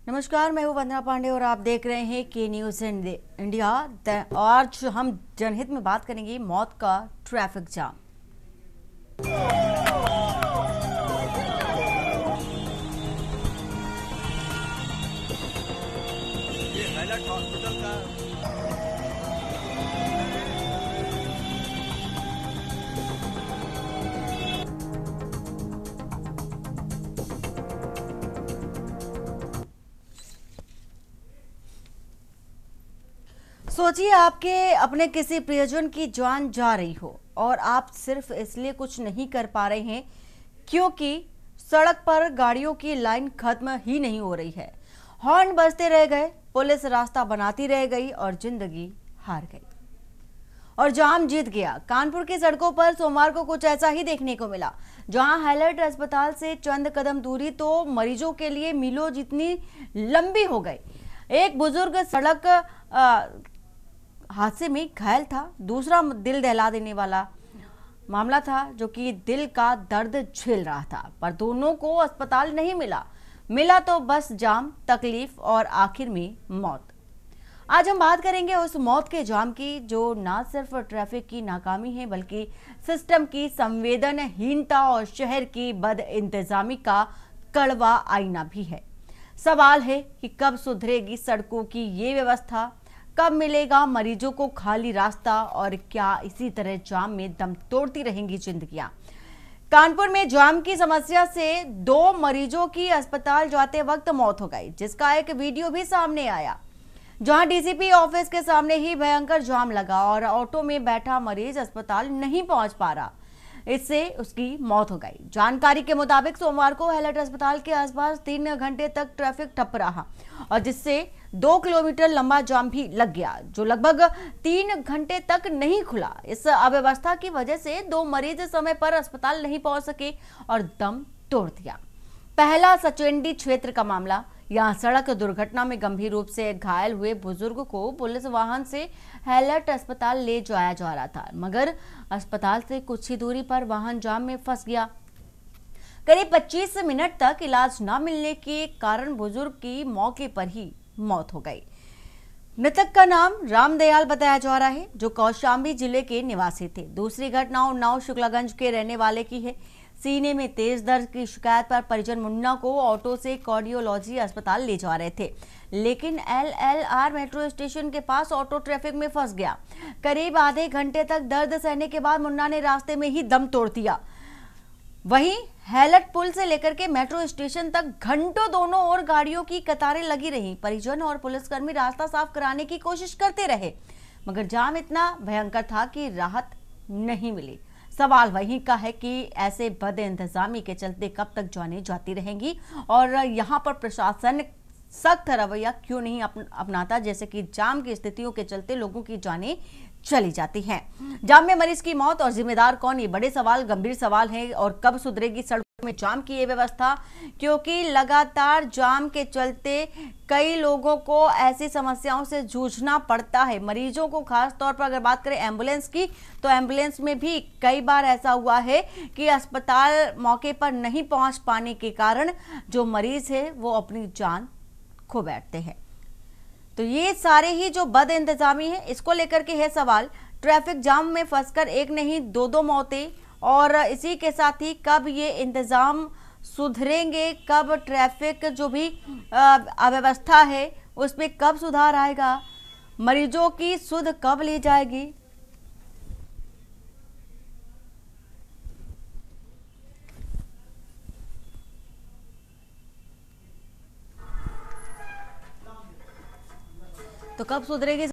नमस्कार, मैं हूं वंदना पांडे और आप देख रहे हैं के न्यूज इंडिया। आज हम जनहित में बात करेंगे मौत का ट्रैफिक जाम। ये हाईलाइट हॉस्पिटल का सोचिए आपके अपने किसी प्रियजन की जान जा रही हो और आप सिर्फ इसलिए कुछ नहीं कर पा रहे हैं क्योंकि सड़क पर गाड़ियों की लाइन खत्म ही नहीं हो रही है। हॉर्न बजते रह गए, पुलिस रास्ता बनाती रह गई और जिंदगी हार गई और जाम जीत गया। कानपुर की सड़कों पर सोमवार को कुछ ऐसा ही देखने को मिला, जहां हाईलाइट अस्पताल से चंद कदम दूरी तो मरीजों के लिए मीलों जितनी लंबी हो गई। एक बुजुर्ग सड़क हादसे में घायल था, दूसरा दिल दहला देने वाला मामला था जो कि दिल का दर्द झेल रहा था, पर दोनों को अस्पताल नहीं मिला तो बस जाम, तकलीफ और आखिर में मौत। आज हम बात करेंगे उस मौत के जाम की जो ना सिर्फ ट्रैफिक की नाकामी है बल्कि सिस्टम की संवेदनहीनता और शहर की बदइंतजामी का कड़वा आईना भी है। सवाल है कि कब सुधरेगी सड़कों की ये व्यवस्था, कब मिलेगा मरीजों को खाली रास्ता और क्या इसी तरह जाम में दम तोड़ती रहेंगी जिंदगियां। कानपुर में जाम की समस्या से 2 मरीजों की अस्पताल जाते वक्त मौत हो गई, जिसका एक वीडियो भी सामने आया, जहां डीसीपी ऑफिस के सामने ही भयंकर जाम लगा और ऑटो में बैठा मरीज अस्पताल नहीं पहुंच पा रहा, इससे उसकी मौत हो गई। जानकारी के मुताबिक सोमवार को हाईलाइट अस्पताल के आसपास 3 घंटे तक ट्रैफिक ठप रहा और जिससे 2 किलोमीटर लंबा जाम भी लग गया, जो लगभग 3 घंटे तक नहीं खुला। इस अव्यवस्था की वजह से 2 मरीज समय पर अस्पताल नहीं पहुंच सके और दम तोड़ दिया। पहला सचवेंडी क्षेत्र का मामला, यहां सड़क दुर्घटना में गंभीर रूप से घायल हुए बुजुर्ग को पुलिस वाहन से हाईलाइट अस्पताल ले जाया जा रहा था, मगर अस्पताल से कुछ ही दूरी पर वाहन जाम में फंस गया। करीब 25 मिनट तक इलाज न मिलने के कारण बुजुर्ग की मौके पर ही मौत हो गई। मृतक का नाम रामदयाल बताया जा रहा है, जो कौशाम्बी जिले के निवासी थे। दूसरी घटना उन्नाव शुक्लागंज के रहने वाले की है। सीने में तेज दर्द की शिकायत पर परिजन मुन्ना को ऑटो से कार्डियोलॉजी अस्पताल ले जा रहे थे, लेकिन LLR मेट्रो स्टेशन के पास ऑटो ट्रैफिक में फंस गया। करीब आधे घंटे तक दर्द सहने के बाद मुन्ना ने रास्ते में ही दम तोड़ दिया। वहीं हैलट पुल से लेकर के मेट्रो स्टेशन तक घंटों दोनों ओर गाड़ियों की कतारें लगी रही। परिजन और पुलिसकर्मी रास्ता साफ कराने की कोशिश करते रहे, मगर जाम इतना भयंकर था कि राहत नहीं मिली। सवाल वहीं का है कि ऐसे बदइंतजामी के चलते कब तक जानें जाती रहेंगी और यहाँ पर प्रशासन सख्त रवैया क्यों नहीं अपनाता, जैसे कि जाम की स्थितियों के चलते लोगों की जानें चली जाती हैं। जाम में मरीज की मौत और जिम्मेदार कौन, ये बड़े सवाल, गंभीर सवाल हैं। और कब सुधरेगी सड़कों में जाम की ये व्यवस्था, क्योंकि लगातार जाम के चलते कई लोगों को ऐसी समस्याओं से जूझना पड़ता है। मरीजों को खास तौर पर अगर बात करें एम्बुलेंस की, तो एम्बुलेंस में भी कई बार ऐसा हुआ है कि अस्पताल मौके पर नहीं पहुंच पाने के कारण जो मरीज है वो अपनी जान खो बैठते हैं। तो ये सारे ही जो बद इंतजामी है, इसको लेकर के है सवाल। ट्रैफिक जाम में फंसकर एक नहीं 2 मौतें, और इसी के साथ ही कब ये इंतजाम सुधरेंगे, कब ट्रैफिक जो भी अव्यवस्था है उसमें कब सुधार आएगा, मरीजों की सुध कब ली जाएगी। तो कब सुधरेगी।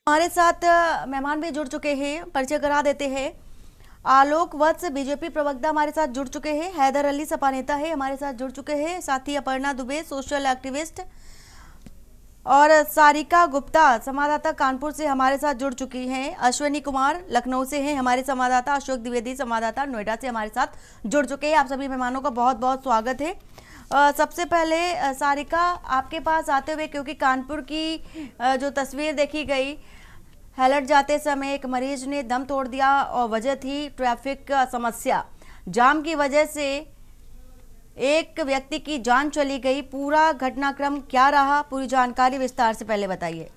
हमारे साथ मेहमान भी जुड़ चुके हैं, परिचय करा देते हैं। आलोक वत्स बीजेपी प्रवक्ता हमारे साथ जुड़ चुके हैं, हैदर अली सपा नेता है हमारे साथ जुड़ चुके हैं, साथ ही अपर्णा दुबे सोशल एक्टिविस्ट और सारिका गुप्ता संवाददाता कानपुर से हमारे साथ जुड़ चुकी हैं। अश्विनी कुमार लखनऊ से हैं हमारे संवाददाता, अशोक द्विवेदी संवाददाता नोएडा से हमारे साथ जुड़ चुके हैं। आप सभी मेहमानों का बहुत बहुत स्वागत है। सबसे पहले सारिका आपके पास आते हुए, क्योंकि कानपुर की जो तस्वीर देखी गई, हैलट जाते समय एक मरीज ने दम तोड़ दिया और वजह थी ट्रैफिक समस्या। जाम की वजह से एक व्यक्ति की जान चली गई। पूरा घटनाक्रम क्या रहा, पूरी जानकारी विस्तार से पहले बताइए।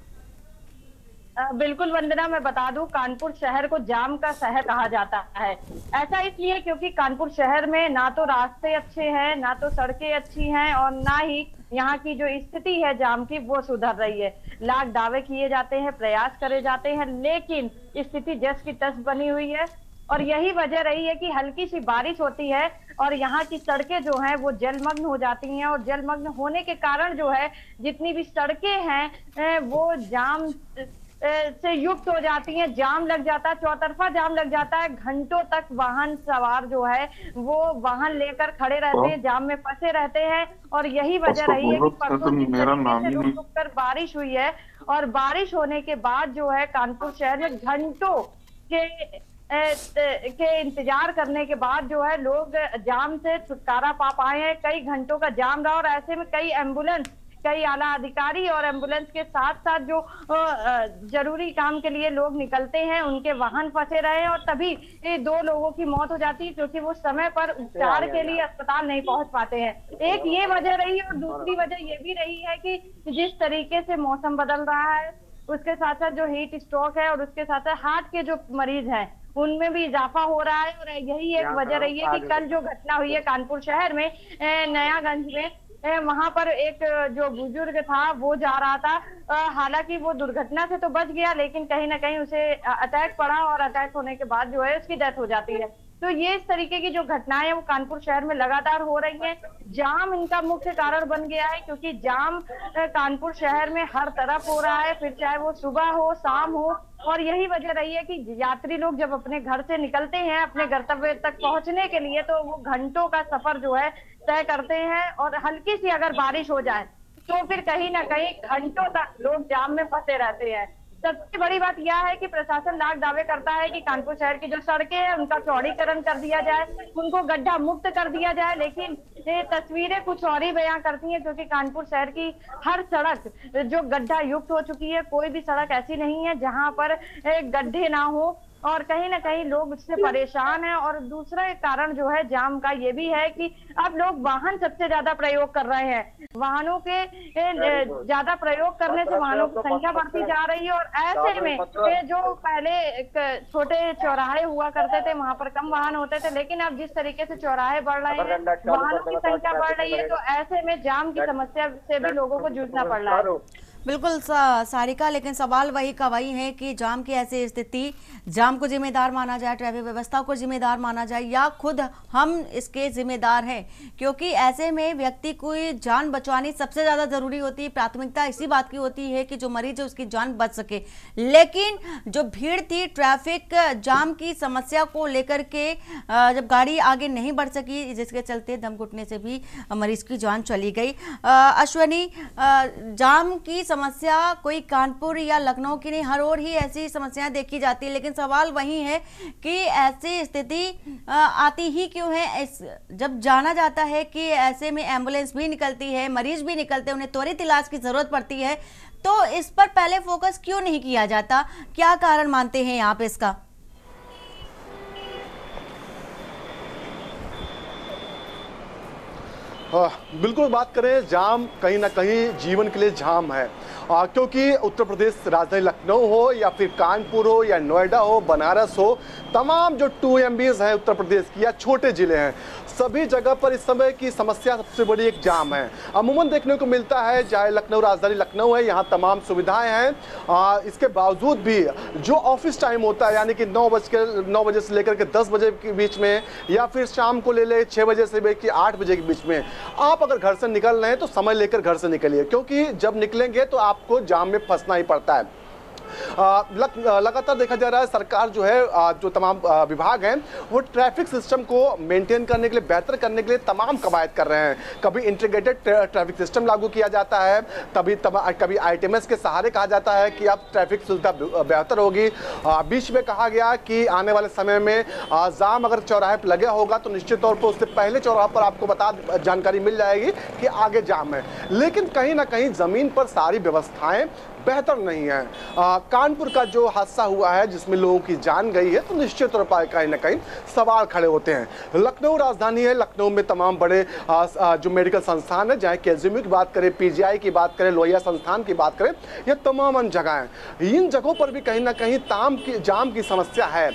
बिल्कुल वंदना, मैं बता दूं, कानपुर शहर को जाम का शहर कहा जाता है। ऐसा इसलिए क्योंकि कानपुर शहर में ना तो रास्ते अच्छे हैं, ना तो सड़कें अच्छी हैं और ना ही यहाँ की जो स्थिति है जाम की वो सुधर रही है। लाख दावे किए जाते हैं, प्रयास करे जाते हैं, लेकिन स्थिति जस की तस बनी हुई है। और यही वजह रही है कि हल्की सी बारिश होती है और यहाँ की सड़कें जो हैं वो जलमग्न हो जाती हैं, और जलमग्न होने के कारण जो है जितनी भी सड़कें हैं वो जाम से युक्त हो जाती हैं। जाम लग जाता है, चौतरफा जाम लग जाता है। घंटों तक वाहन सवार जो है वो वाहन लेकर खड़े रहते हैं, जाम में फंसे रहते हैं। और यही वजह रही है कि परसों जिस तरीके से रुक रुक कर बारिश हुई है, और बारिश होने के बाद जो है कानपुर शहर में घंटों के इंतजार करने के बाद जो है लोग जाम से छुटकारा पा पाए हैं। कई घंटों का जाम रहा और ऐसे में कई एम्बुलेंस, कई आला अधिकारी और एम्बुलेंस के साथ साथ जो जरूरी काम के लिए लोग निकलते हैं उनके वाहन फंसे रहे हैं, और तभी 2 लोगों की मौत हो जाती है क्योंकि वो समय पर उपचार के लिए अस्पताल नहीं पहुंच पाते हैं। एक ये वजह रही है और दूसरी वजह ये भी रही है कि जिस तरीके से मौसम बदल रहा है उसके साथ साथ जो हीट स्ट्रोक है और उसके साथ साथ हार्ट के जो मरीज हैं उनमें भी इजाफा हो रहा है। और यही एक वजह रही है कि कल जो घटना हुई है कानपुर शहर में नयागंज में, वहां पर एक जो बुजुर्ग था वो जा रहा था। हालांकि वो दुर्घटना से तो बच गया, लेकिन कहीं ना कहीं उसे अटैक पड़ा और अटैक होने के बाद जो है उसकी डेथ हो जाती है। तो ये इस तरीके की जो घटनाएं वो कानपुर शहर में लगातार हो रही हैं। जाम इनका मुख्य कारण बन गया है क्योंकि जाम कानपुर शहर में हर तरफ हो रहा है, फिर चाहे वो सुबह हो शाम हो। और यही वजह रही है कि यात्री लोग जब अपने घर से निकलते हैं अपने गंतव्य तक पहुंचने के लिए तो वो घंटों का सफर जो है तय करते हैं, और हल्की सी अगर बारिश हो जाए तो फिर कहीं ना कहीं घंटों तक लोग जाम में फंसे रहते हैं। सबसे बड़ी बात यह है कि प्रशासन लाख दावे करता है कि कानपुर शहर की जो सड़कें हैं उनका चौड़ीकरण कर दिया जाए, उनको गड्ढा मुक्त कर दिया जाए, लेकिन ये तस्वीरें कुछ और ही बयां करती हैं क्योंकि कानपुर शहर की हर सड़क जो गड्ढा युक्त हो चुकी है। कोई भी सड़क ऐसी नहीं है जहां पर गड्ढे ना हो, और कहीं ना कहीं लोग उससे परेशान हैं। और दूसरा एक कारण जो है जाम का ये भी है कि अब लोग वाहन सबसे ज्यादा प्रयोग कर रहे हैं। वाहनों के ज्यादा प्रयोग करने से वाहनों की संख्या बढ़ती जा रही है, और ऐसे में जो पहले छोटे चौराहे हुआ करते थे वहां पर कम वाहन होते थे, लेकिन अब जिस तरीके से चौराहे बढ़ रहे हैं, वाहनों की संख्या बढ़ रही है, तो ऐसे में जाम की समस्या से भी लोगों को जूझना पड़ रहा है। बिल्कुल सारिका, लेकिन सवाल वही का वही है कि जाम की ऐसी स्थिति, जाम को जिम्मेदार माना जाए, ट्रैफिक व्यवस्था को जिम्मेदार माना जाए, या खुद हम इसके जिम्मेदार हैं? क्योंकि ऐसे में व्यक्ति को जान बचानी सबसे ज़्यादा ज़रूरी होती है। प्राथमिकता इसी बात की होती है कि जो मरीज है उसकी जान बच सके, लेकिन जो भीड़ थी ट्रैफिक जाम की समस्या को लेकर के, जब गाड़ी आगे नहीं बढ़ सकी जिसके चलते दम घुटने से भी मरीज की जान चली गई। अश्विनी, जाम की समस्या कोई कानपुर या लखनऊ की नहीं, हर ओर ही ऐसी समस्याएं देखी जाती है, लेकिन सवाल वही है कि ऐसी स्थिति आती ही क्यों है? जब जाना जाता है कि ऐसे में एम्बुलेंस भी निकलती है, मरीज भी निकलते हैं, उन्हें त्वरित इलाज की जरूरत पड़ती है, तो इस पर पहले फोकस क्यों नहीं किया जाता? क्या कारण मानते हैं आप इसका? बिल्कुल बात करें, जाम कहीं ना कहीं जीवन के लिए जाम है, क्योंकि उत्तर प्रदेश राजधानी लखनऊ हो या फिर कानपुर हो या नोएडा हो, बनारस हो, तमाम जो 2MBs हैं उत्तर प्रदेश की या छोटे जिले हैं, सभी जगह पर इस समय की समस्या सबसे बड़ी एक जाम है। अमूमन देखने को मिलता है, चाहे लखनऊ राजधानी लखनऊ है, यहाँ तमाम सुविधाएं हैं, इसके बावजूद भी जो ऑफिस टाइम होता है यानी कि 9 बजे से लेकर के 10 बजे के बीच में, या फिर शाम को ले ले 6 बजे से लेकर 8 बजे के बीच में, आप अगर घर से निकल रहे हैं तो समय लेकर घर से निकलिए, क्योंकि जब निकलेंगे तो आपको जाम में फंसना ही पड़ता है। लगातार देखा जा रहा है सरकार जो है जो तमाम विभाग हैं वो ट्रैफिक सिस्टम को मेंटेन करने के लिए, बेहतर करने के लिए तमाम कवायद कर रहे हैं। कभी इंटीग्रेटेड ट्रैफिक सिस्टम लागू किया जाता है, कभी आईटीएमएस के सहारे कहा जाता है कि अब ट्रैफिक सुविधा बेहतर होगी। बीच में कहा गया कि आने वाले समय में जाम अगर चौराहे पर लगे होगा तो निश्चित तौर पर उससे पहले चौराहे पर आपको जानकारी मिल जाएगी कि आगे जाम है। लेकिन कहीं ना कहीं जमीन पर सारी व्यवस्थाएं बेहतर नहीं है। कानपुर का जो हादसा हुआ है जिसमें लोगों की जान गई है तो निश्चित तौर पर कहीं ना कहीं सवाल खड़े होते हैं। लखनऊ राजधानी है, लखनऊ में तमाम बड़े जो मेडिकल संस्थान है, चाहे केजीएमयू की बात करें, पीजीआई की बात करें, लोहिया संस्थान की बात करें, ये तमाम जगह हैं। इन जगहों पर भी कहीं ना कहीं जाम की समस्या है।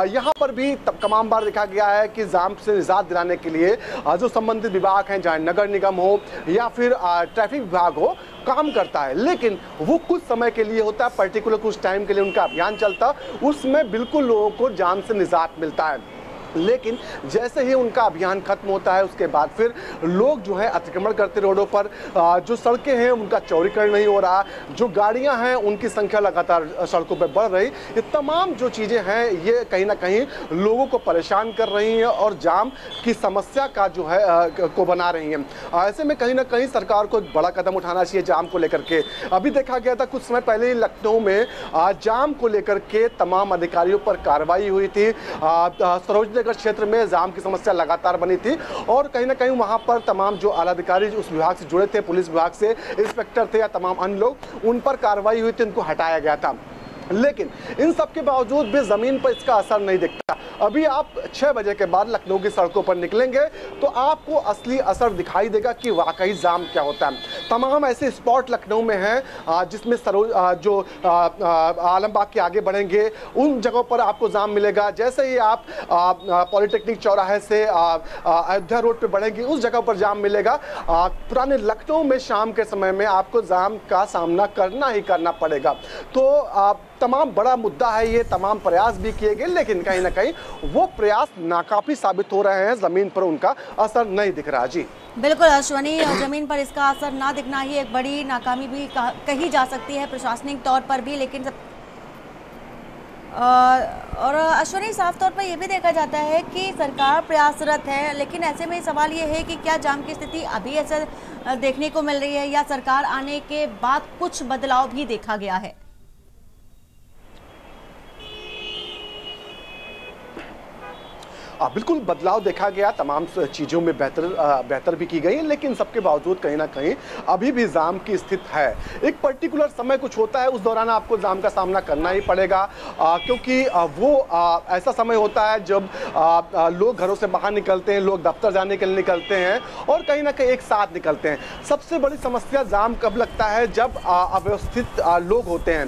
यहाँ पर भी तमाम बार देखा गया है कि जाम से निजात दिलाने के लिए जो संबंधित विभाग हैं, चाहे नगर निगम हो या फिर ट्रैफिक विभाग हो, काम करता है। लेकिन वो कुछ समय के लिए होता है, पर्टिकुलर कुछ टाइम के लिए उनका अभियान चलता, उसमें बिल्कुल लोगों को जाम से निजात मिलता है। लेकिन जैसे ही उनका अभियान खत्म होता है उसके बाद फिर लोग जो है अतिक्रमण करते रोडों पर, जो सड़कें हैं उनका चौड़ीकरण नहीं हो रहा, जो गाड़ियां हैं उनकी संख्या लगातार सड़कों पर बढ़ रही, ये तमाम जो चीज़ें हैं ये कहीं ना कहीं लोगों को परेशान कर रही हैं और जाम की समस्या का जो है को बना रही हैं। ऐसे में कहीं ना कहीं सरकार को एक बड़ा कदम उठाना चाहिए जाम को लेकर के। अभी देखा गया था कुछ समय पहले ही लखनऊ में जाम को लेकर के तमाम अधिकारियों पर कार्रवाई हुई थी। सरोजनी नगर क्षेत्र में जाम की समस्या लगातार बनी थी और कहीं ना कहीं वहां पर तमाम जो आला अधिकारी उस विभाग से जुड़े थे, पुलिस विभाग से इंस्पेक्टर थे या तमाम अन्य लोग, उन पर कार्रवाई हुई थी, उनको हटाया गया था। लेकिन इन सब के बावजूद भी जमीन पर इसका असर नहीं दिखता। अभी आप 6 बजे के बाद लखनऊ की सड़कों पर निकलेंगे तो आपको असली असर दिखाई देगा कि वाकई जाम क्या होता है। तमाम ऐसे स्पॉट लखनऊ में हैं जिसमें जो आलमबाग के आगे बढ़ेंगे उन जगहों पर आपको जाम मिलेगा। जैसे ही आप पॉलिटेक्निक चौराहे से अयोध्या रोड पर बढ़ेंगे उस जगह पर जाम मिलेगा। पुराने लखनऊ में शाम के समय में आपको जाम का सामना करना ही करना पड़ेगा। तो तमाम बड़ा मुद्दा है ये, तमाम प्रयास भी किए गए लेकिन कहीं ना कहीं वो प्रयास नाकाफी साबित हो रहे हैं, जमीन पर उनका असर नहीं दिख रहा। जी बिल्कुल अश्वनी, जमीन पर इसका असर ना दिखना ही एक बड़ी नाकामी भी कही जा सकती है प्रशासनिक तौर पर भी। लेकिन और अश्वनी, साफ तौर पर यह भी देखा जाता है कि सरकार प्रयासरत है, लेकिन ऐसे में सवाल ये है कि क्या जाम की स्थिति अभी ऐसा देखने को मिल रही है या सरकार आने के बाद कुछ बदलाव भी देखा गया है? बिल्कुल बदलाव देखा गया, तमाम चीज़ों में बेहतर भी की गई, लेकिन सबके बावजूद कहीं ना कहीं अभी भी जाम की स्थिति है। एक पर्टिकुलर समय कुछ होता है, उस दौरान आपको जाम का सामना करना ही पड़ेगा क्योंकि वो ऐसा समय होता है जब लोग घरों से बाहर निकलते हैं, लोग दफ्तर जाने के लिए निकलते हैं और कहीं ना कहीं एक साथ निकलते हैं। सबसे बड़ी समस्या जाम कब लगता है? जब अव्यवस्थित लोग होते हैं,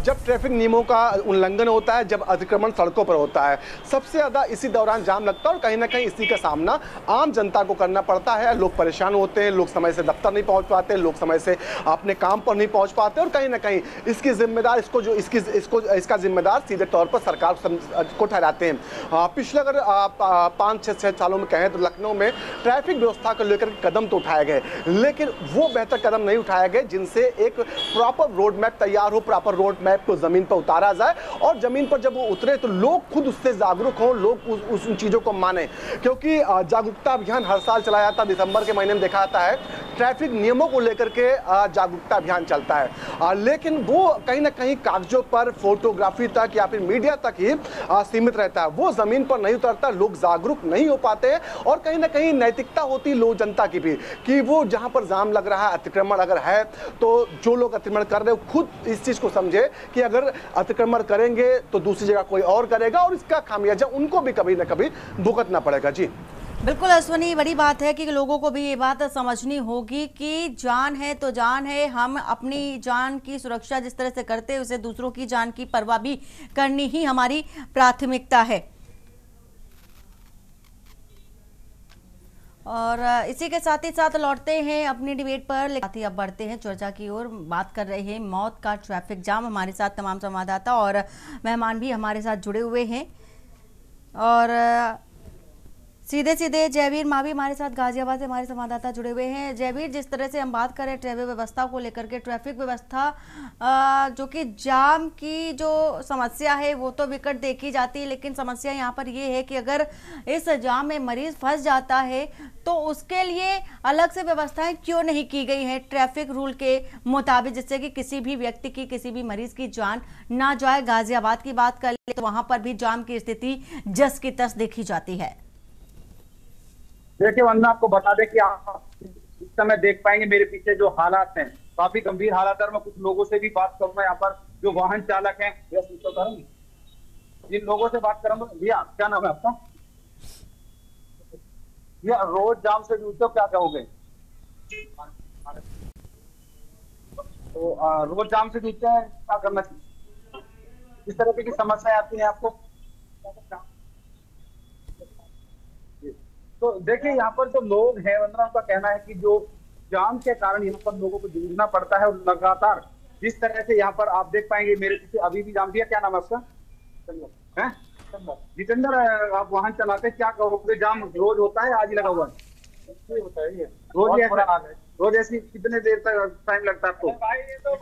जब ट्रैफिक नियमों का उल्लंघन होता है, जब अतिक्रमण सड़कों पर होता है, सबसे ज़्यादा इसी दौरान जाम लगता है और कहीं ना कहीं इसी का सामना आम जनता को करना पड़ता है। लोग परेशान होते हैं, लोग समय से दफ्तर नहीं पहुंच पाते, लोग समय से अपने काम पर नहीं पहुंच पाते और कहीं ना कहीं इसकी जिम्मेदार इसका जिम्मेदार सीधे तौर पर सरकार को ठहराते हैं। पिछले अगर 5-6 सालों में कहें तो लखनऊ में ट्रैफिक व्यवस्था को लेकर कदम तो उठाए गए, लेकिन वो बेहतर कदम नहीं उठाए गए जिनसे एक प्रॉपर रोड मैप तैयार हो, प्रॉपर रोड मैप को जमीन पर उतारा जाए और जमीन पर जब वो उतरे तो लोग खुद उससे जागरूक हों, लोग उस चीजों को माने। क्योंकि जागरूकता अभियान हर साल चलाया जाता है, दिसंबर के महीने में देखा जाता है ट्रैफिक नियमों को लेकर के जागरूकता अभियान चलता है, लेकिन वो कहीं ना कहीं कागजों पर, फोटोग्राफी तक या फिर मीडिया तक ही सीमित रहता है। वो जमीन पर नहीं उतरता, लोग जागरूक नहीं हो पाते और कहीं ना कहीं नैतिकता होती लोग जनता की भी कि वो जहां पर जाम लग रहा है, अतिक्रमण अगर है तो जो लोग अतिक्रमण कर रहे हो खुद इस चीज को समझे कि अगर अतिक्रमण करेंगे तो दूसरी जगह कोई और करेगा और इसका खामियाजा उनको भी कभी ना कभी भुगतना पड़ेगा। जी बिल्कुल अश्वनी, बड़ी बात है कि लोगों को भी ये बात समझनी होगी कि जान है तो जान है। हम अपनी जान की सुरक्षा जिस तरह से करते हैं उसे दूसरों की जान की परवाह भी करनी ही हमारी प्राथमिकता है। और इसी के साथ ही साथ लौटते हैं अपनी डिबेट पर, साथ ही अब बढ़ते हैं चर्चा की ओर। बात कर रहे हैं मौत का ट्रैफिक जाम। हमारे साथ तमाम संवाददाता और मेहमान भी हमारे साथ जुड़े हुए हैं और सीधे सीधे जयवीर मावी हमारे साथ गाजियाबाद से हमारे संवाददाता जुड़े हुए हैं। जयवीर, जिस तरह से हम बात करें ट्रैवल व्यवस्था को लेकर के, ट्रैफिक व्यवस्था जो कि जाम की जो समस्या है वो तो विकट देखी जाती है, लेकिन समस्या यहाँ पर ये है कि अगर इस जाम में मरीज फंस जाता है तो उसके लिए अलग से व्यवस्थाएं क्यों नहीं की गई हैं ट्रैफिक रूल के मुताबिक, जिससे कि किसी भी व्यक्ति की, किसी भी मरीज की जान ना जाए। गाजियाबाद की बात कर ले तो वहां पर भी जाम की स्थिति जस की तस देखी जाती है। देखिए वंदना, आपको बता दें कि आप इस समय देख पाएंगे मेरे पीछे जो हालात हैं काफी गंभीर हालात है। मैं कुछ लोगों से भी बात करूंगा यहाँ पर जो वाहन चालक हैं, जिन लोगों से बात करूंगा। भैया क्या नाम है आपका? भैया रोज जाम से जूझते हो, क्या कहोगे? तो रोज जाम से जूझते हैं, क्या करना चाहिए? इस तरह की समस्याएं आती हैं आपको? तो देखिए यहाँ पर जो लोग हैं वंदना, उनका कहना है कि जो जाम के कारण यहाँ पर लोगों को जूझना पड़ता है और लगातार जिस तरह से यहाँ पर आप देख पाएंगे मेरे पीछे अभी भी जाम दिया। क्या नाम है आपका? जितेंद्र, आप वाहन चलाते हैं, क्या कहोगे? जाम रोज होता है, आज ही लगा हुआ है? रोज ऐसी कितने देर तक टाइम लगता है आपको?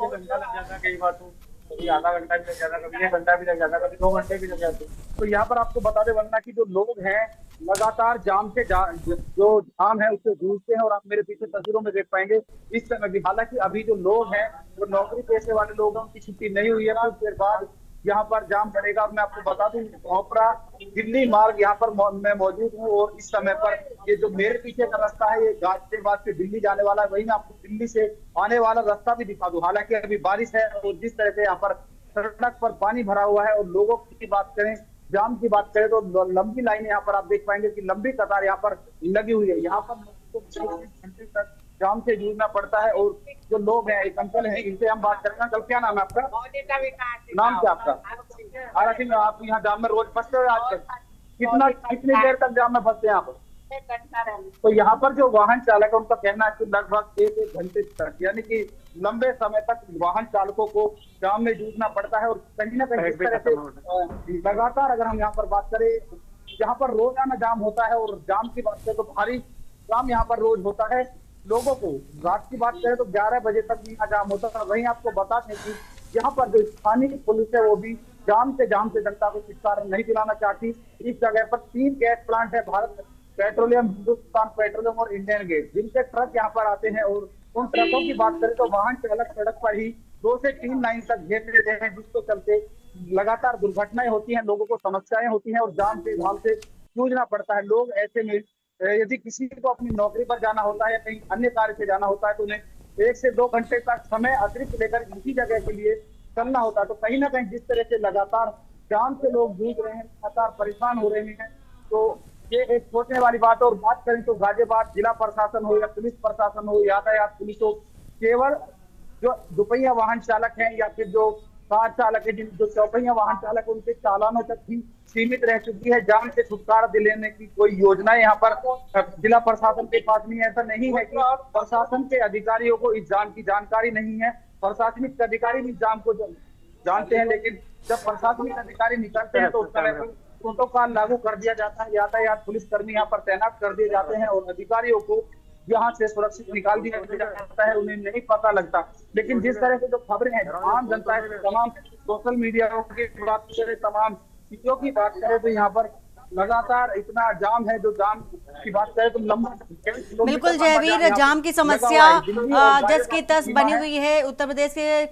घंटा लग जाता है, कई बार तो कभी आधा घंटा भी लग जाता है, कभी 1 घंटा भी लग जाता है, कभी 2 घंटे भी लग जाते हैं। तो यहाँ पर आपको बता दें वरना कि जो लोग हैं लगातार जाम से जो जाम है उससे जूझते हैं। और आप मेरे पीछे तस्वीरों में देख पाएंगे इस समय भी, हालांकि अभी जो लोग हैं वो नौकरी पेशे वाले लोग हैं, उनकी छुट्टी नहीं हुई है। कुछ देर बाद यहाँ पर जाम पड़ेगा। मैं आपको बता दूं भोपरा दिल्ली मार्ग यहाँ पर मैं मौजूद हूँ और इस समय पर ये जो मेरे पीछे का रास्ता है ये गाजियाबाद से दिल्ली जाने वाला है। वही मैं आपको दिल्ली से आने वाला रास्ता भी दिखा दूं। हालांकि अभी बारिश है और जिस तरह से यहाँ पर सड़क पर पानी भरा हुआ है और लोगों की बात करें, जाम की बात करें तो लंबी लाइन यहाँ पर आप देख पाएंगे कि लंबी कतार यहाँ पर लगी हुई है। यहाँ पर घंटे तक जाम से जूझना पड़ता है। और जो लोग हैं, एक अंकल हैं, इनसे हम बात करेंगे। अंकल क्या नाम है आपका? नाम क्या आपका? आरती में आप यहाँ जाम में रोज फंसते हो आज तक? कितनी देर तक जाम में फंसते हैं आप? तो यहाँ पर जो वाहन चालक है उनका कहना है कि लगभग 1 घंटे तक, यानी कि लंबे समय तक वाहन चालकों को जाम में जूझना पड़ता है। और कहीं ना कहीं इस तरह से लगातार अगर हम यहाँ पर बात करें, यहाँ पर रोजाना जाम होता है। और जाम की बात करें तो भारी जाम यहाँ पर रोज होता है। लोगों को रात की बात करें तो 11 बजे तक यहाँ जाम होता था। वहीं आपको बता दें कि यहाँ पर जो स्थानीय पुलिस है वो भी जाम से जनता को छुटकारा नहीं दिलाना चाहती। इस जगह पर 3 गैस प्लांट है, भारत पेट्रोलियम, हिंदुस्तान पेट्रोलियम और इंडियन गैस, जिनके ट्रक यहाँ पर आते हैं। और उन ट्रकों की बात करें तो वाहन चालक सड़क पर ही 2 से 3 लाइन तक घेर लेते हैं, जिसको चलते लगातार दुर्घटनाएं होती हैं, लोगों को समस्याएं होती हैं और जाम से जूझना पड़ता है। लोग ऐसे में यदि किसी को अपनी नौकरी पर जाना होता है या कहीं अन्य कार्य से जाना होता है तो उन्हें 1 से 2 घंटे तक समय अतिरिक्त लेकर इसी जगह के लिए चलना होता है। तो कहीं ना कहीं जिस तरह से लगातार जाम से लोग जूझ रहे हैं, लगातार परेशान हो रहे हैं, तो ये एक सोचने वाली बात है। और बात करें तो गाजियाबाद जिला प्रशासन हो या पुलिस प्रशासन हो, यातायात पुलिस हो, केवल जो दुपहिया वाहन चालक हैं या फिर जो कार चालक है, जो चौपहिया वाहन चालक है, उनके चालानों तक ही सीमित रह चुकी है। जाम से छुटकारा दिलाने की कोई योजना यहाँ पर जिला प्रशासन के पास नहीं है। ऐसा नहीं है कि प्रशासन के अधिकारियों को इस जाम की जानकारी नहीं है, प्रशासनिक अधिकारी भी जाम को जानते हैं, लेकिन जब प्रशासनिक अधिकारी निकलते हैं तो उस समय प्रोटोकॉल लागू कर दिया जाता है। यातायात पुलिस कर्मी यहाँ पर तैनात कर दिए जाते हैं और अधिकारियों को यहाँ से सुरक्षित निकाल दिया जाता है, उन्हें नहीं पता लगता। लेकिन जिस तरह से जो खबरें हैं आम जनता के तमाम सोशल मीडिया की बात करें, तमाम चीजों की बात करें तो यहाँ पर लगातार इतना जाम है। जो जाम की बात करें तो लंबा, बिल्कुल जयवीर, जाम की समस्या जस की तस बनी हुई है। उत्तर प्रदेश के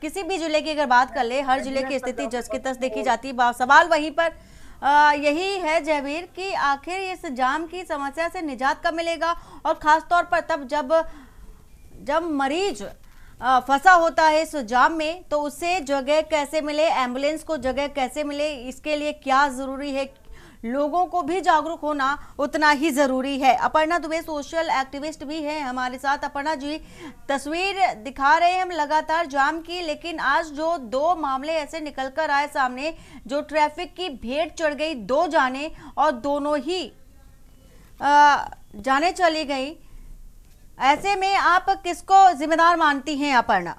किसी भी जिले की अगर बात कर ले, हर जिले की स्थिति जस की तस देखी जाती है। सवाल वहीं पर यही है जयवीर कि आखिर इस जाम की समस्या से निजात कब मिलेगा, और खास तौर पर तब जब मरीज फंसा होता है इस जाम में, तो उसे जगह कैसे मिले, एम्बुलेंस को जगह कैसे मिले, इसके लिए क्या जरूरी है। लोगों को भी जागरूक होना उतना ही जरूरी है। अपर्णा दुबे सोशल एक्टिविस्ट भी हैं हमारे साथ। अपर्णा जी, तस्वीर दिखा रहे हैं हम लगातार जाम की, लेकिन आज जो 2 मामले ऐसे निकल कर आए सामने, जो ट्रैफिक की भीड़ चढ़ गई 2 जाने और दोनों ही जाने चली गई, ऐसे में आप किसको जिम्मेदार मानती हैं अपर्णा?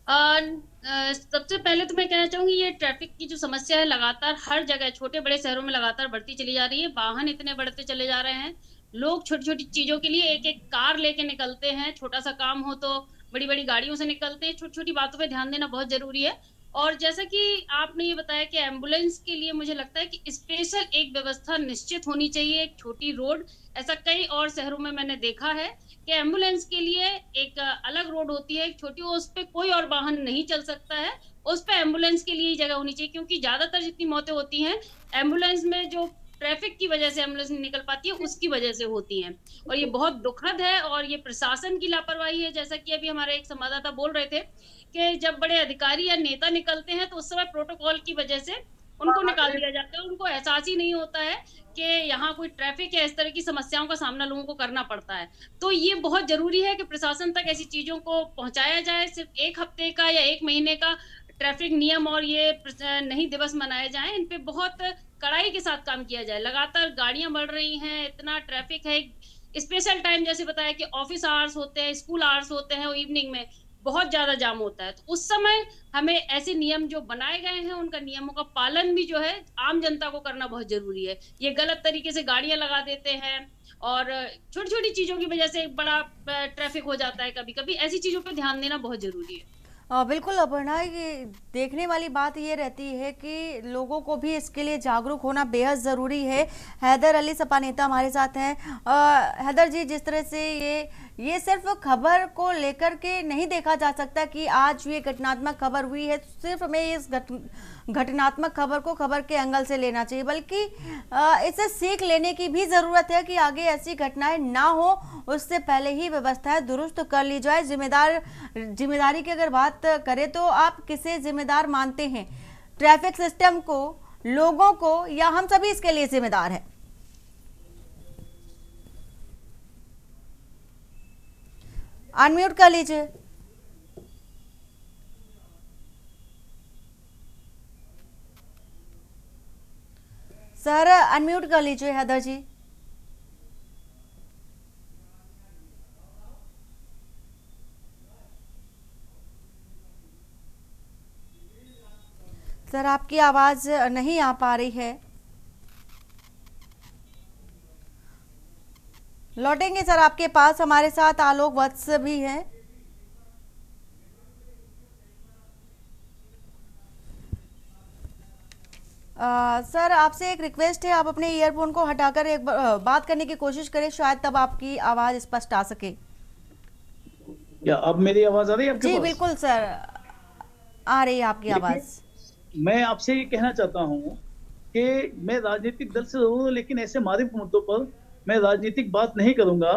सबसे पहले तो मैं कहना चाहूंगी, ये ट्रैफिक की जो समस्या है लगातार हर जगह छोटे बड़े शहरों में लगातार बढ़ती चली जा रही है। वाहन इतने बढ़ते चले जा रहे हैं, लोग छोटी छोटी चीजों के लिए एक एक कार लेके निकलते हैं, छोटा सा काम हो तो बड़ी बड़ी गाड़ियों से निकलते हैं। छोटी छोटी बातों पे ध्यान देना बहुत जरूरी है। और जैसा कि आपने ये बताया कि एम्बुलेंस के लिए मुझे लगता है कि स्पेशल एक व्यवस्था निश्चित होनी चाहिए, एक छोटी रोड। ऐसा कई और शहरों में मैंने देखा है कि एम्बुलेंस के लिए एक अलग रोड होती है, एक छोटी, उस पे कोई और वाहन नहीं चल सकता है, उस पे एम्बुलेंस के लिए ही जगह होनी चाहिए। क्योंकि ज्यादातर जितनी मौतें होती हैं एम्बुलेंस में, जो ट्रैफिक की वजह से एम्बुलेंस नहीं निकल पाती है उसकी वजह से होती हैं। और ये बहुत दुखद है और ये प्रशासन की लापरवाही है। जैसा कि अभी हमारे एक संवाददाता बोल रहे थे कि जब बड़े अधिकारी या नेता निकलते हैं तो उस समय प्रोटोकॉल की वजह से उनको निकाल दिया जाता है, उनको एहसास ही नहीं होता है कि यहाँ कोई ट्रैफिक या इस तरह की समस्याओं का सामना लोगों को करना पड़ता है। तो ये बहुत जरूरी है कि प्रशासन तक ऐसी चीजों को पहुंचाया जाए। सिर्फ एक हफ्ते का या एक महीने का ट्रैफिक नियम और ये नहीं दिवस मनाए जाएं, इन पे बहुत कड़ाई के साथ काम किया जाए। लगातार गाड़ियां बढ़ रही हैं, इतना ट्रैफिक है। स्पेशल टाइम जैसे बताया कि ऑफिस आवर्स होते हैं, स्कूल आवर्स होते हैं और इवनिंग में बहुत ज्यादा जाम होता है। तो उस समय हमें ऐसे नियम जो बनाए गए हैं उनका नियमों का पालन भी जो है आम जनता को करना बहुत जरूरी है। ये गलत तरीके से गाड़ियां लगा देते हैं और छोटी छोटी चीजों की वजह से बड़ा ट्रैफिक हो जाता है। कभी कभी ऐसी चीजों पर ध्यान देना बहुत जरूरी है। बिल्कुल अपर्णा, ये देखने वाली बात ये रहती है कि लोगों को भी इसके लिए जागरूक होना बेहद ज़रूरी है। हैदर अली सपा नेता हमारे साथ हैं। हैदर जी, जिस तरह से ये सिर्फ खबर को लेकर के नहीं देखा जा सकता कि आज ये घटनात्मक खबर हुई है, सिर्फ हमें इस घटनात्मक खबर को खबर के एंगल से लेना चाहिए, बल्कि इससे सीख लेने की भी ज़रूरत है कि आगे ऐसी घटनाएं ना हो, उससे पहले ही व्यवस्थाएं दुरुस्त कर ली जाए। जिम्मेदारी की अगर बात करें तो आप किसे जिम्मेदार मानते हैं? ट्रैफिक सिस्टम को, लोगों को, या हम सभी इसके लिए जिम्मेदार हैं? अनम्यूट कर लीजिए। सर अनम्यूट कर लीजिए हैदर जी। सर आपकी आवाज नहीं आ पा रही है। लौटेंगे सर आपके पास। हमारे साथ आलोक वत्स भी हैं। सर आपसे एक रिक्वेस्ट है, आप अपने ईयरफोन को हटाकर एक बात करने की कोशिश करें, शायद तब आपकी आवाज स्पष्ट आ सके। क्या अब मेरी आवाज आ रही है आपके पास? जी बिल्कुल सर, आ रही है आपकी आवाज। मैं आपसे ये कहना चाहता हूँ कि मैं राजनीतिक दल से जरूर हूँ, लेकिन ऐसे मानवीय मुद्दों पर मैं राजनीतिक बात नहीं करूंगा।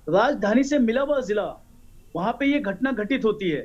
राजधानी से मिला हुआ जिला, वहां पे ये घटना घटित होती है,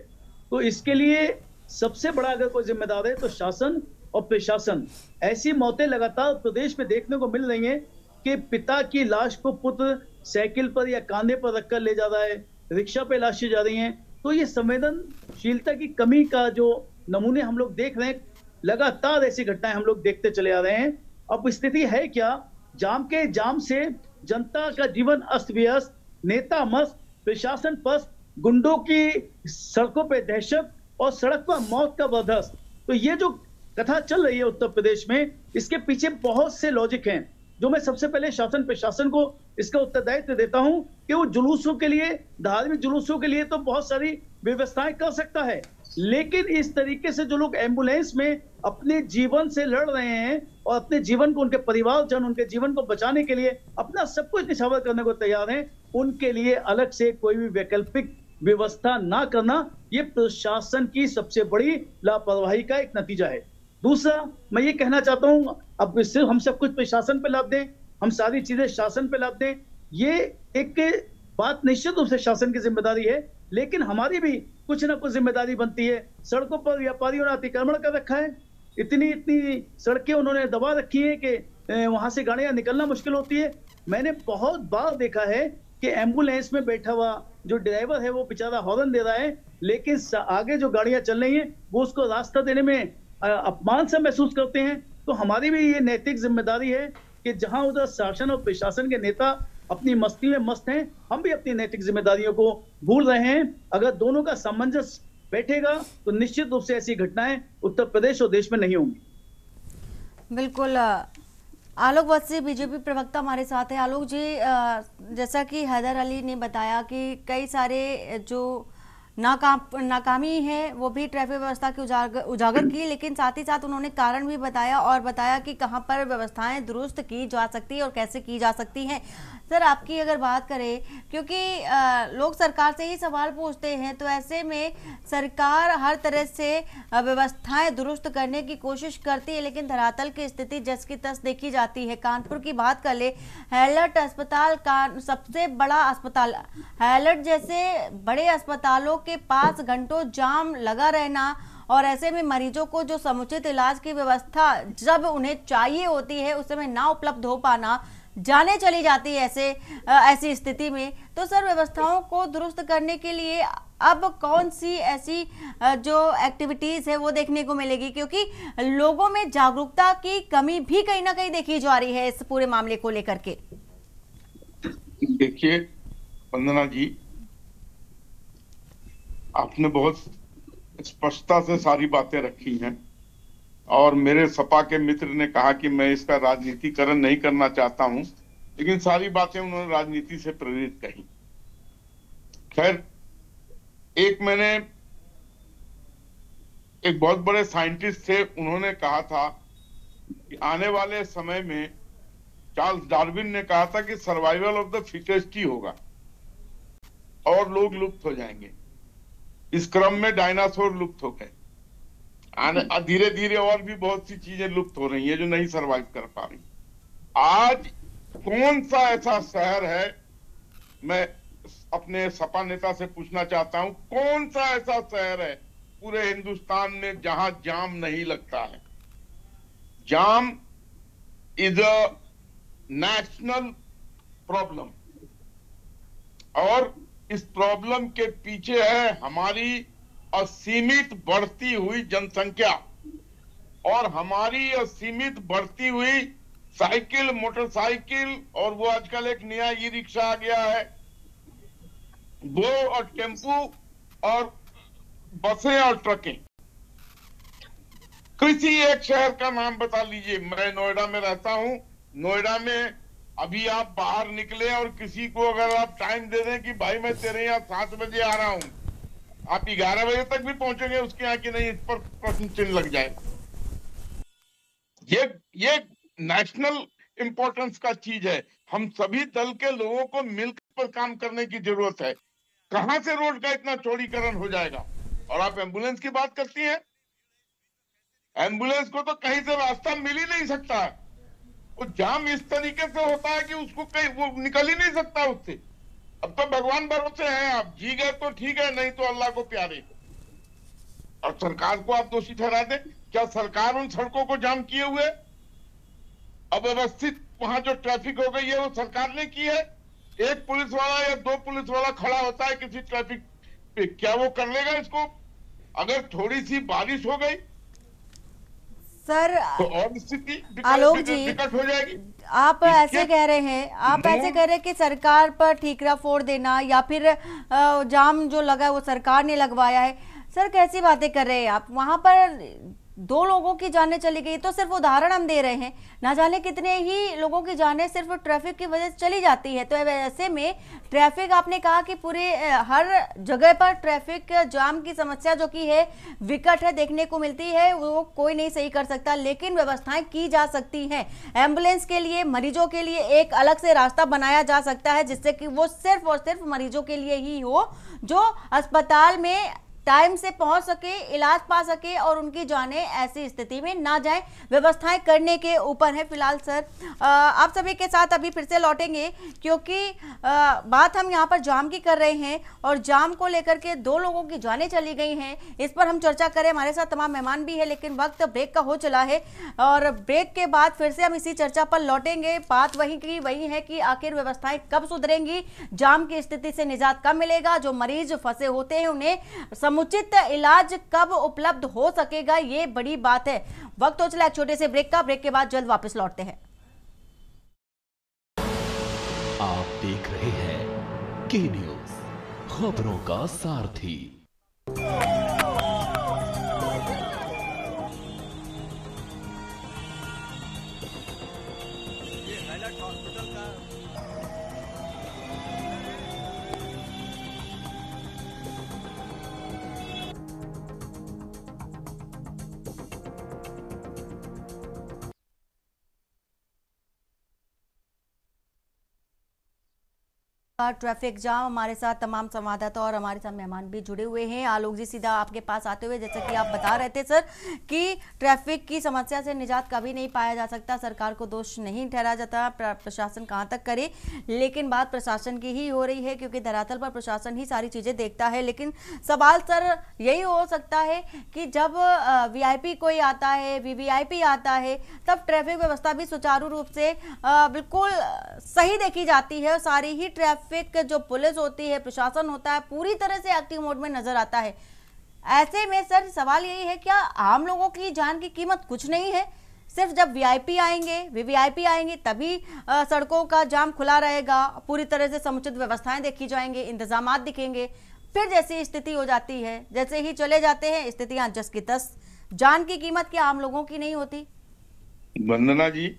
तो इसके लिए सबसे बड़ा अगर कोई जिम्मेदार है तो शासन और प्रशासन। ऐसी मौतें लगातार प्रदेश में देखने को मिल रही हैं कि पिता की लाश को पुत्र साइकिल पर या कांधे पर रखकर ले जा रहा है, रिक्शा पे लाशें जा रही हैं। तो ये संवेदनशीलता की कमी का जो नमूने हम लोग देख रहे हैं, लगातार ऐसी घटनाएं हम लोग देखते चले आ रहे हैं। अब स्थिति है क्या? जाम से जनता का जीवन अस्त व्यस्त, नेता मस्त, प्रशासन पस्त, गुंडों की सड़कों पे दहशत और सड़क पर मौत का बर्दाश्त। तो ये जो कथा चल रही है उत्तर प्रदेश में, इसके पीछे बहुत से लॉजिक हैं, जो मैं सबसे पहले शासन प्रशासन को इसका उत्तरदायित्व देता हूं कि वो जुलूसों के लिए, धार्मिक जुलूसों के लिए तो बहुत सारी व्यवस्थाएं कर सकता है, लेकिन इस तरीके से जो लोग एम्बुलेंस में अपने जीवन से लड़ रहे हैं और अपने जीवन को, उनके परिवारजन उनके जीवन को बचाने के लिए अपना सब कुछ निछावर करने को तैयार हैं, उनके लिए अलग से कोई भी वैकल्पिक व्यवस्था ना करना, ये प्रशासन की सबसे बड़ी लापरवाही का एक नतीजा है। दूसरा, मैं ये कहना चाहता हूं, अब सिर्फ हम सब कुछ प्रशासन पे लाद दें, हम सारी चीजें शासन पे लाद दें, ये एक बात निश्चित रूप से शासन की जिम्मेदारी है, लेकिन हमारी भी कुछ ना कुछ जिम्मेदारी बनती है। सड़कों पर व्यापारियों ने अतिक्रमण कर रखा है, इतनी सड़कें उन्होंने दबा रखी है कि वहां से गाड़ियां निकलना मुश्किल होती है। मैंने बहुत बार देखा है कि एम्बुलेंस में बैठा हुआ जो ड्राइवर है वो बेचारा हॉर्न दे रहा है, लेकिन आगे जो गाड़ियां चल रही हैं वो उसको रास्ता देने में अपमान से महसूस करते हैं। तो हमारी भी ये नैतिक जिम्मेदारी है कि जहां उधर शासन और प्रशासन के नेता अपनी मस्ती में मस्त हैं, हम भी अपनी नैतिक जिम्मेदारियों को भूल रहे हैं। अगर दोनों का सामंजस्य बैठेगा तो निश्चित रूप से ऐसी घटनाएं उत्तर प्रदेश और देश में नहीं होंगी। बिल्कुल। आलोक वत्सी बीजेपी प्रवक्ता हमारे साथ है। आलोक जी, जैसा कि हैदर अली ने बताया कि कई सारे जो नाकामी है वो भी ट्रैफिक व्यवस्था की उजागर की, लेकिन साथ ही साथ उन्होंने कारण भी बताया और बताया कि कहां पर व्यवस्थाएं दुरुस्त की जा सकती है और कैसे की जा सकती हैं। सर, आपकी अगर बात करें, क्योंकि लोग सरकार से ही सवाल पूछते हैं, तो ऐसे में सरकार हर तरह से व्यवस्थाएं दुरुस्त करने की कोशिश करती है, लेकिन धरातल की स्थिति जस की तस देखी जाती है। कानपुर की बात कर ले, हैलट अस्पताल का सबसे बड़ा अस्पताल, हैलट जैसे बड़े अस्पतालों के पास घंटों जाम लगा रहना और ऐसे में मरीजों को जो समुचित इलाज की व्यवस्था जब उन्हें चाहिए होती है उस समय ना उपलब्ध हो पाना, जाने चली जाती है ऐसी स्थिति में। तो सर, व्यवस्थाओं को दुरुस्त करने के लिए अब कौन सी ऐसी जो एक्टिविटीज है वो देखने को मिलेगी, क्योंकि लोगों में जागरूकता की कमी भी कहीं ना कहीं देखी जा रही है इस पूरे मामले को लेकर के। देखिए वंदना जी, आपने बहुत स्पष्टता से सारी बातें रखी हैं और मेरे सपा के मित्र ने कहा कि मैं इसका राजनीतिकरण नहीं करना चाहता हूं, लेकिन सारी बातें उन्होंने राजनीति से प्रेरित कही। खैर, मैंने एक बहुत बड़े साइंटिस्ट थे, उन्होंने कहा था कि आने वाले समय में, चार्ल्स डार्विन ने कहा था कि सर्वाइवल ऑफ द फिटेस्ट ही होगा और लोग लुप्त हो जाएंगे। इस क्रम में डायनासोर लुप्त हो गए, धीरे धीरे और भी बहुत सी चीजें लुप्त हो रही हैं जो नहीं सरवाइव कर पा रही। आज कौन सा ऐसा शहर है, मैं अपने सपा नेता से पूछना चाहता हूं, कौन सा ऐसा शहर है पूरे हिंदुस्तान में जहां जाम नहीं लगता है? जाम इज अ नेशनल प्रॉब्लम और इस प्रॉब्लम के पीछे है हमारी असीमित बढ़ती हुई जनसंख्या और हमारी असीमित बढ़ती हुई साइकिल, मोटरसाइकिल और वो आजकल एक नया ई रिक्शा आ गया है, वो और टेम्पू और बसें और ट्रकें। किसी एक शहर का नाम बता लीजिए। मैं नोएडा में रहता हूं, नोएडा में अभी आप बाहर निकले और किसी को अगर आप टाइम दे दें कि भाई मैं तेरे यहाँ 7 बजे आ रहा हूं, आप 11 बजे तक भी पहुंचेंगे उसके यहाँ की नहीं, इस पर प्रश्न चिन्ह लग जाए। ये नेशनल इंपॉर्टेंस का चीज है। हम सभी दल के लोगों को मिलकर काम करने की जरूरत है। कहां से रोड का इतना चौड़ीकरण हो जाएगा? और आप एम्बुलेंस की बात करती हैं, एम्बुलेंस को तो कहीं से रास्ता मिल ही नहीं सकता है। वो जाम इस तरीके से होता है कि उसको कहीं वो निकल ही नहीं सकता उससे। अब तो भगवान भरोसे हैं, आप जी गए तो ठीक है, नहीं तो अल्लाह को प्यारे। और सरकार को आप दोषी ठहरा दें। क्या सरकार उन सड़कों को जाम किए हुए, अव्यवस्थित वहां जो ट्रैफिक हो गई है वो सरकार ने की है? एक पुलिस वाला या 2 पुलिस वाला खड़ा होता है किसी ट्रैफिक पे, क्या वो कर लेगा इसको? अगर थोड़ी सी बारिश हो गई सर, तो और स्थिति आलोक जी, विकट हो जाएगी। आप ऐसे कह रहे हैं, कि सरकार पर ठीकरा फोड़ देना या फिर जाम जो लगा है वो सरकार ने लगवाया है। सर, कैसी बातें कर रहे हैं आप? वहां पर 2 लोगों की जानें चली गई, तो सिर्फ उदाहरण हम दे रहे हैं, ना जाने कितने ही लोगों की जानें सिर्फ ट्रैफिक की वजह से चली जाती है। तो ऐसे में ट्रैफिक, आपने कहा कि पूरे हर जगह पर ट्रैफिक जाम की समस्या जो की है विकट है, देखने को मिलती है, वो कोई नहीं सही कर सकता, लेकिन व्यवस्थाएं की जा सकती हैं। एम्बुलेंस के लिए, मरीजों के लिए एक अलग से रास्ता बनाया जा सकता है, जिससे कि वो सिर्फ और सिर्फ मरीजों के लिए ही हो, जो अस्पताल में टाइम से पहुंच सके, इलाज पा सके और उनकी जानें ऐसी स्थिति में ना जाए। व्यवस्थाएं करने के ऊपर है। फिलहाल सर, आप सभी के साथ अभी फिर से लौटेंगे, क्योंकि बात हम यहां पर जाम की कर रहे हैं और जाम को लेकर के 2 लोगों की जानें चली गई हैं, इस पर हम चर्चा करें। हमारे साथ तमाम मेहमान भी है, लेकिन वक्त ब्रेक का हो चला है और ब्रेक के बाद फिर से हम इसी चर्चा पर लौटेंगे। बात वही है कि आखिर व्यवस्थाएं कब सुधरेंगी, जाम की स्थिति से निजात कब मिलेगा, जो मरीज फंसे होते हैं उन्हें समुचित इलाज कब उपलब्ध हो सकेगा, ये बड़ी बात है। वक्त हो चला एक छोटे से ब्रेक का। ब्रेक के बाद जल्द वापस लौटते हैं। आप देख रहे हैं के न्यूज़, खबरों का सारथी। Traffic jam. हमारे साथ तमाम संवाददाता और हमारे साथ मेहमान भी जुड़े हुए हैं। आलोक जी, सीधा आपके पास आते हुए, जैसा कि आप बता रहे थे सर कि ट्रैफिक की समस्या से निजात कभी नहीं पाया जा सकता, सरकार को दोष नहीं ठहराया जाता, प्रशासन कहां तक करे, लेकिन बात प्रशासन की ही हो रही है क्योंकि धरातल पर प्रशासन ही सारी चीजें देखता है। लेकिन सवाल सर यही हो सकता है कि जब वीआईपी कोई आता है, वीवीआईपी आता है, तब ट्रैफिक व्यवस्था भी सुचारू रूप से बिल्कुल सही देखी जाती है और सारी ही ट्रैफिक जो पुलिस होती है, प्रशासन होता है, पूरी तरह से एक्टिव मोड में नजर आता है। ऐसे में सर सवाल यही है, क्या आम लोगों की जान की कीमत कुछ नहीं है? सिर्फ जब वीआईपी आएंगे, वीवीआईपी आएंगे तभी सड़कों का जाम खुला रहेगा, पूरी तरह से समुचित व्यवस्थाएं देखी जाएंगी, इंतजामात दिखेंगे, फिर जैसी स्थिति हो जाती है, जैसे ही चले जाते हैं स्थितियां जस की तस। जान की कीमत क्या आम लोगों की नहीं होती? वंदना जी,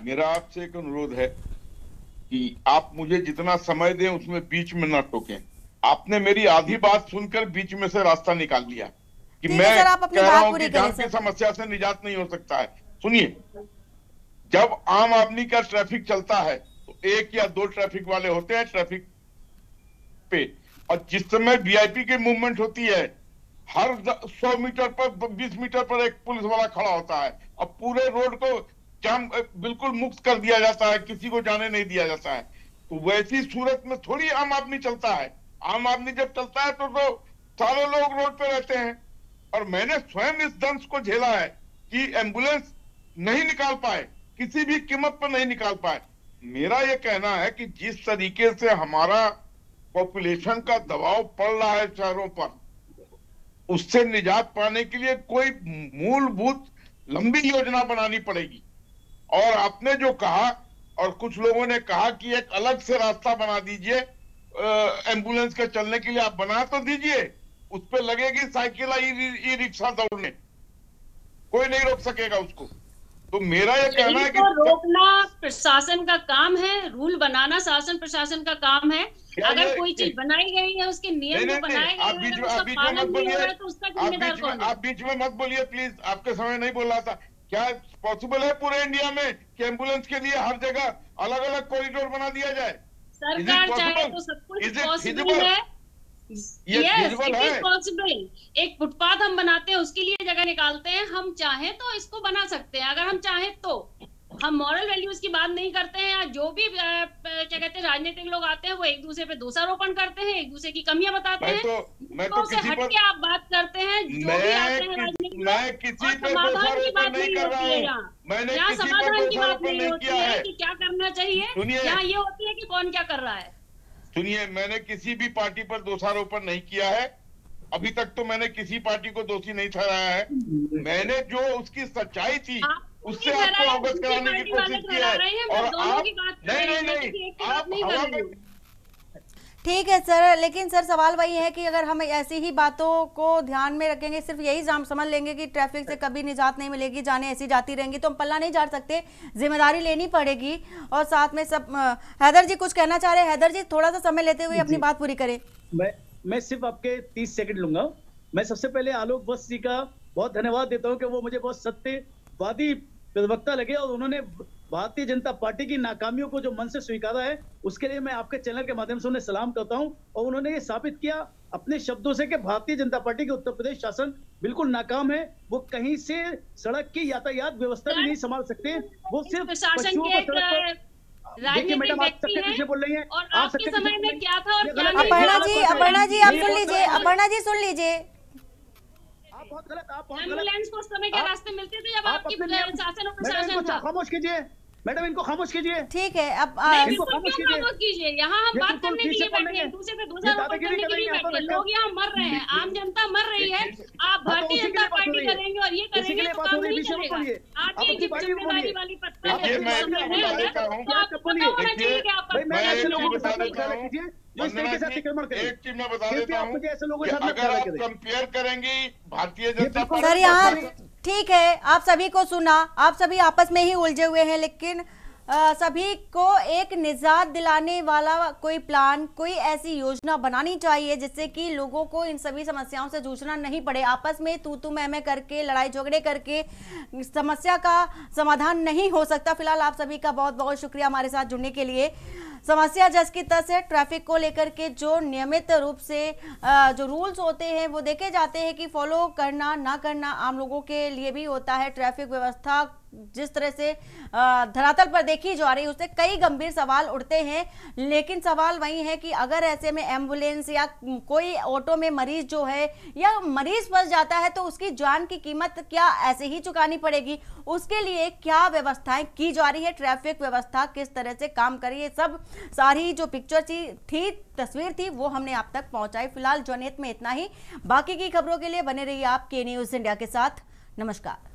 मेरा आपसे एक अनुरोध है कि आप मुझे जितना समय दें उसमें बीच में ना टोकें। आपने मेरी आधी बात सुनकर बीच में से रास्ता निकाल लिया कि मैं कह रहा हूं कि जाम की समस्या से निजात नहीं हो सकता है। सुनिए, जब आम आदमी का ट्रैफिक चलता है तो 1 या 2 ट्रैफिक वाले होते हैं ट्रैफिक पे, और जिस समय वीआईपी की मूवमेंट होती है हर 100 मीटर पर 20 मीटर पर एक पुलिस वाला खड़ा होता है और पूरे रोड को जाम बिल्कुल मुक्त कर दिया जाता है, किसी को जाने नहीं दिया जाता है। तो वैसी सूरत में थोड़ी आम आदमी चलता है। आम आदमी जब चलता है तो सारे लोग रोड पे रहते हैं। और मैंने स्वयं इस दंश को झेला है कि एम्बुलेंस नहीं निकाल पाए, किसी भी कीमत पर नहीं निकाल पाए। मेरा ये कहना है कि जिस तरीके से हमारा पॉपुलेशन का दबाव पड़ रहा है शहरों पर, उससे निजात पाने के लिए कोई मूलभूत लंबी योजना बनानी पड़ेगी। और आपने जो कहा, और कुछ लोगों ने कहा कि एक अलग से रास्ता बना दीजिए एम्बुलेंस के चलने के लिए, आप बना तो दीजिए, उस पे लगेगी साइकिल ई रिक्शा दौड़ने, कोई नहीं रोक सकेगा उसको। तो मेरा ये कहना है कि रोकना प्रशासन का काम है, रूल बनाना शासन प्रशासन का काम है। अगर कोई चीज बनाई गई है, उसके नियम बनाए गए हैं, आप बीच में मत बोलिए, आप बीच में मत बोलिए प्लीज, आपके समय नहीं बोल रहा था। क्या पॉसिबल है पूरे इंडिया में कि एम्बुलेंस के लिए हर जगह अलग अलग कॉरिडोर बना दिया जाए? सरकार चाहे तो सब कुछ पॉसिबल है। Yes, it is possible. एक फुटपाथ हम बनाते हैं, उसके लिए जगह निकालते हैं, हम चाहें तो इसको बना सकते हैं। अगर हम चाहें तो, हम मॉरल वैल्यूज की बात नहीं करते हैं। या जो भी क्या कहते हैं राजनीतिक लोग आते हैं, वो एक दूसरे पे दोषारोपण करते हैं, एक दूसरे की कमियां बताते हैं। तो से हटके आप बात करते हैं, जो भी आते हैं राजनीतिक लोग, समाधान की बात नहीं होती है। यहाँ समाधान की बात नहीं होती है कि क्या करना चाहिए, यहाँ ये होती है कि कौन क्या कर रहा है। सुनिए, मैंने किसी भी पार्टी पर दोषारोपण नहीं किया है, अभी तक तो मैंने किसी पार्टी को दोषी नहीं ठहराया है। मैंने जो उसकी सच्चाई थी उससे आपको अवगत कराने की कोशिश की है, और आप नहीं आप ठीक है सर। लेकिन सर सवाल वही है कि अगर हम ऐसी ही बातों को ध्यान में रखेंगे, सिर्फ यही समझ लेंगे कि ट्रैफिक से कभी निजात नहीं मिलेगी, जाने ऐसी जाती रहेंगी, तो हम पल्ला नहीं झाड़ सकते, जिम्मेदारी लेनी पड़ेगी। और साथ में सब हैदर जी कुछ कहना चाह रहे हैं। हैदर जी थोड़ा सा समय लेते हुए अपनी बात पूरी करें। मैं सिर्फ आपके 30 सेकंड लूंगा। मैं सबसे पहले आलोक वत्स जी का बहुत धन्यवाद देता हूं कि वो मुझे बहुत सत्यवादी प्रवक्ता लगे और उन्होंने भारतीय जनता पार्टी की नाकामियों को जो मन से स्वीकारा है, उसके लिए मैं आपके चैनल के माध्यम से उन्हें सलाम करता हूं। और उन्होंने ये साबित किया अपने शब्दों से कि भारतीय जनता पार्टी के उत्तर प्रदेश शासन बिल्कुल नाकाम है। वो कहीं से सड़क की यातायात व्यवस्था भी नहीं संभाल सकते, वो सिर्फ पशुओं को सड़क पर। देखिए मैडम, आप सत्य पीछे बोल रही हैं। और आपके समय में क्या था और क्या नहीं। अपर्णा जी आप सुन लीजिए, अपर्णा जी सुन लीजिए। बहुत गलत, आप बहुत गलत। एम्बुलेंस को उस समय के रास्ते मिलते थे जब आपकी शासन और प्रशासन था। खामोश कीजिए मैडम, इनको खामोश कीजिए। ठीक है, अब इनको खामोश कीजिए। यहाँ हम बात करने के लिए बैठे हैं, दूसरे पे दोषारोपण करने के लिए बैठे हैं। लोग यहाँ मर रहे हैं, आम जनता मर रही है। आप भारतीय जनता पार्टी करेंगे और ये करेंगे तो काम नहीं चलेगा। आप ये जिम्मेदारी वाली पद पर है, तो आपको पता होना चाहिए कि आप ऐसे लोगों के साथ कीजिए जो इस तरीके से अतिक्रमण करें। एक चीज मैं बता देता हूं, अगर आप कंपेयर करेंगे भारतीय जनता पार्टी, सर यहाँ ठीक है, आप सभी को सुना, आप सभी आपस में ही उलझे हुए हैं, लेकिन सभी को एक निजात दिलाने वाला कोई प्लान, कोई ऐसी योजना बनानी चाहिए जिससे कि लोगों को इन सभी समस्याओं से जूझना नहीं पड़े। आपस में तू मैं करके, लड़ाई झगड़े करके समस्या का समाधान नहीं हो सकता। फिलहाल आप सभी का बहुत बहुत शुक्रिया हमारे साथ जुड़ने के लिए। समस्या जस की तस है, ट्रैफिक को लेकर के जो नियमित रूप से जो रूल्स होते हैं वो देखे जाते हैं कि फॉलो करना ना करना आम लोगों के लिए भी होता है। ट्रैफिक व्यवस्था जिस तरह से धरातल पर देखी जा रही है उससे कई गंभीर सवाल उठते हैं, लेकिन सवाल वही है कि अगर ऐसे में एम्बुलेंस या कोई ऑटो में मरीज जो है या मरीज फंस जाता है तो उसकी जान की कीमत क्या ऐसे ही चुकानी पड़ेगी? उसके लिए क्या व्यवस्थाएं की जा रही है, ट्रैफिक व्यवस्था किस तरह से काम करी है, सब सारी जो पिक्चर थी तस्वीर थी वो हमने आप तक पहुंचाई। फिलहाल जनहित में इतना ही। बाकी की खबरों के लिए बने रहिए आप के न्यूज़ इंडिया के साथ। नमस्कार।